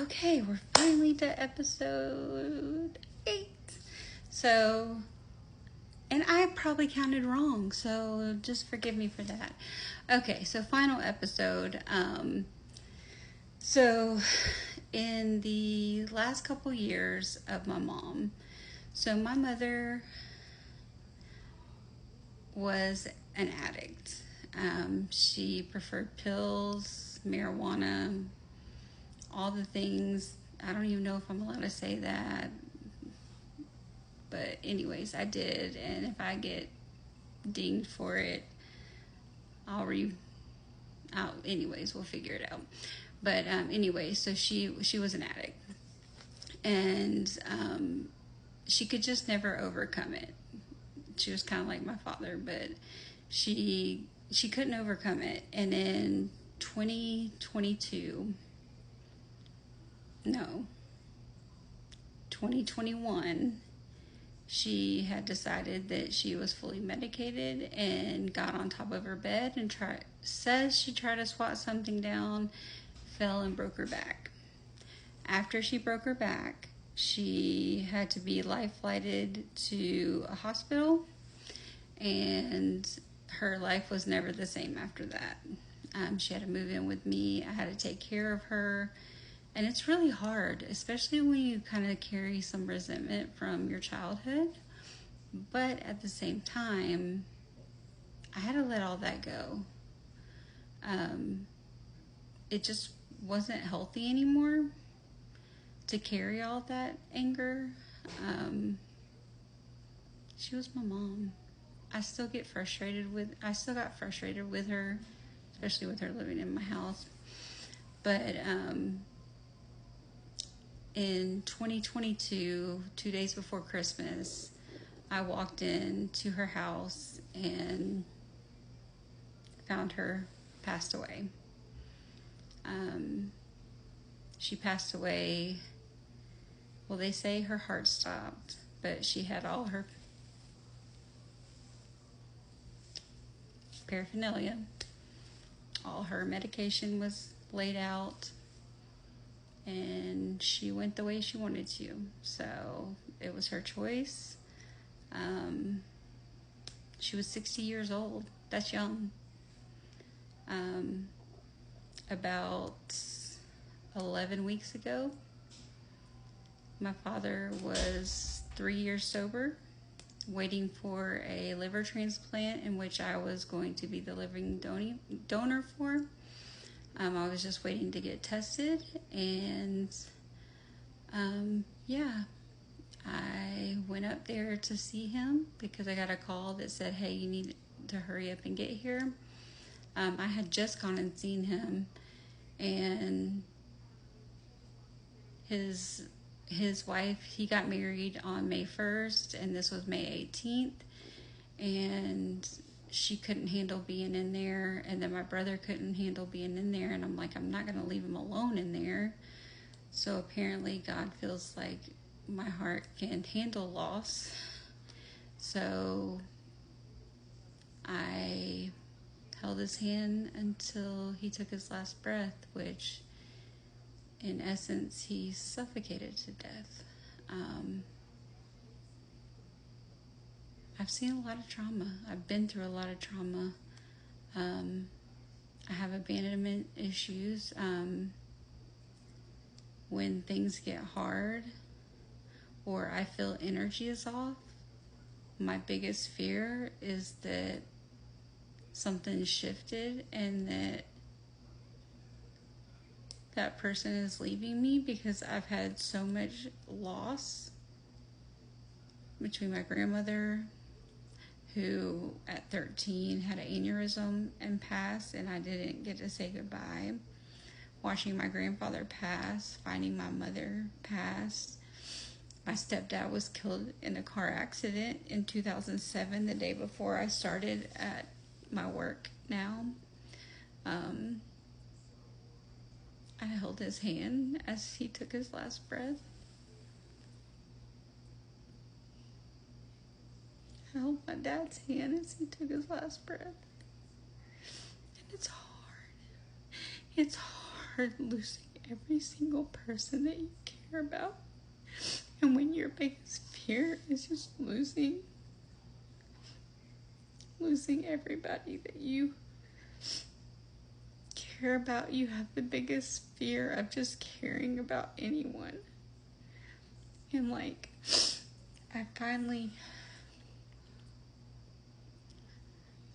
Okay, we're finally to episode 8. So, and I probably counted wrong, so just forgive me for that. Okay, so final episode. So in the last couple years of my mom, so my mother was an addict. She preferred pills, marijuana, all the things. I don't even know if I'm allowed to say that. But anyways, I did. And if I get dinged for it, anyways, we'll figure it out. But anyway, so she was an addict. And she could just never overcome it. She was kind of like my father, but she couldn't overcome it. And in 2021, she had decided that she was fully medicated and got on top of her bed and says she tried to squat something down, fell and broke her back. After she broke her back, she had to be life flighted to a hospital, and her life was never the same after that. She had to move in with me. I had to take care of her. And it's really hard, especially when you kind of carry some resentment from your childhood. But at the same time, I had to let all that go. It just wasn't healthy anymore to carry all that anger. She was my mom. I still got frustrated with her, especially with her living in my house. But in 2022, 2 days before Christmas, I walked into her house and found her passed away. She passed away, well, they say her heart stopped, but she had all her paraphernalia. All her medication was laid out, and she went the way she wanted to. So it was her choice. She was 60 years old. That's young. About 11 weeks ago, my father was 3 years sober, waiting for a liver transplant in which I was going to be the living donor for. I was just waiting to get tested, and I went up there to see him because I got a call that said, hey, you need to hurry up and get here. I had just gone and seen him, and his wife, he got married on May 1st, and this was May 18th, and she couldn't handle being in there, and then my brother couldn't handle being in there, and I'm like, I'm not going to leave him alone in there. So apparently God feels like my heart can handle loss. So I held his hand until he took his last breath, which in essence, he suffocated to death. I've seen a lot of trauma. I've been through a lot of trauma. I have abandonment issues. When things get hard or I feel energy is off, my biggest fear is that something shifted and that person is leaving me, because I've had so much loss between my grandmother, who at 13 had an aneurysm and passed, and I didn't get to say goodbye. Watching my grandfather pass, finding my mother pass. My stepdad was killed in a car accident in 2007, the day before I started at my work now. I held his hand as he took his last breath. I held my dad's hand as he took his last breath. And it's hard. It's hard losing every single person that you care about. And when your biggest fear is just losing everybody that you care about, you have the biggest fear of just caring about anyone. And like, I finally,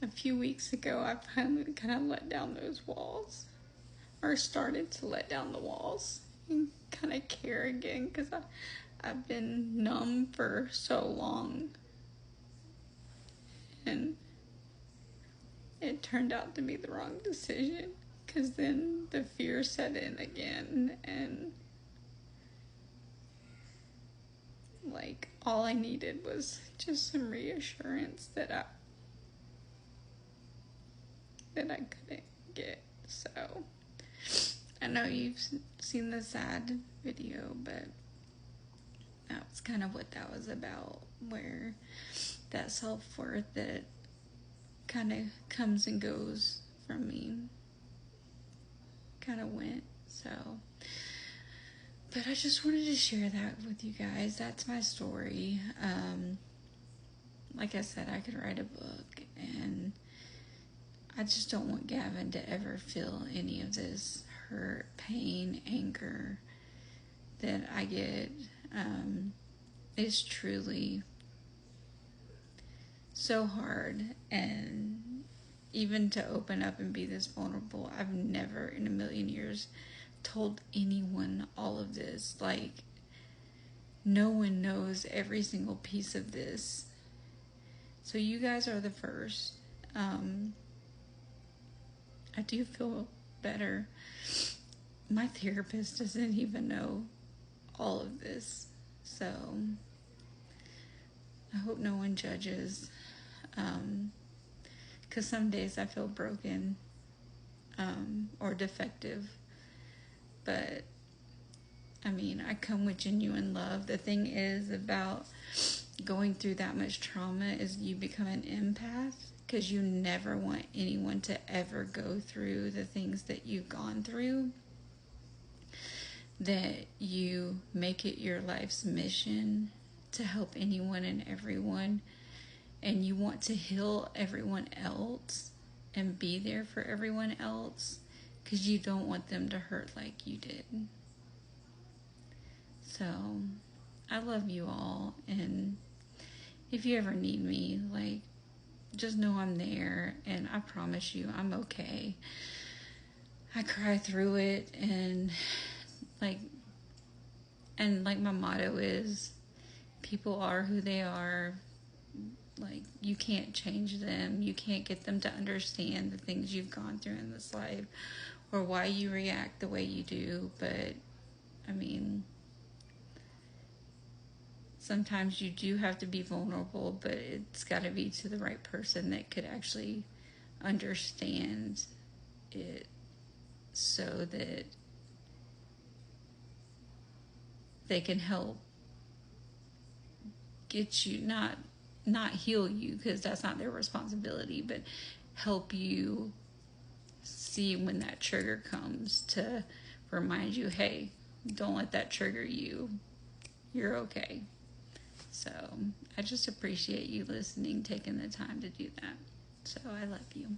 a few weeks ago, I finally kind of let down those walls, or started to let down the walls and kind of care again, because I've been numb for so long. And it turned out to be the wrong decision, because then the fear set in again, and like, all I needed was just some reassurance that I couldn't get. So I know you've seen the sad video, but that's kind of what that was about, where that self-worth that kind of comes and goes from me kind of went. So, but I just wanted to share that with you guys. That's my story. Like I said, I could write a book, and I just don't want Gavin to ever feel any of this hurt, pain, anger that I get. It's truly so hard, and even to open up and be this vulnerable, I've never in a million years told anyone all of this. Like, no one knows every single piece of this, so you guys are the first. I do feel better. My therapist doesn't even know all of this, so I hope no one judges, because some days I feel broken or defective, but I mean, I come with genuine love. The thing is about going through that much trauma is you become an empath, because you never want anyone to ever go through the things that you've gone through. That you make it your life's mission to help anyone and everyone, and you want to heal everyone else and be there for everyone else, because you don't want them to hurt like you did. So I love you all, and if you ever need me, like, just know I'm there, and I promise you I'm okay. I cry through it, and like my motto is, people are who they are. Like, you can't change them. You can't get them to understand the things you've gone through in this life, or why you react the way you do. But I mean, sometimes you do have to be vulnerable, but it's got to be to the right person that could actually understand it, so that they can help get you, not heal you, because that's not their responsibility, but help you see when that trigger comes, to remind you, hey, don't let that trigger you. You're okay. So I just appreciate you listening, taking the time to do that. So I love you.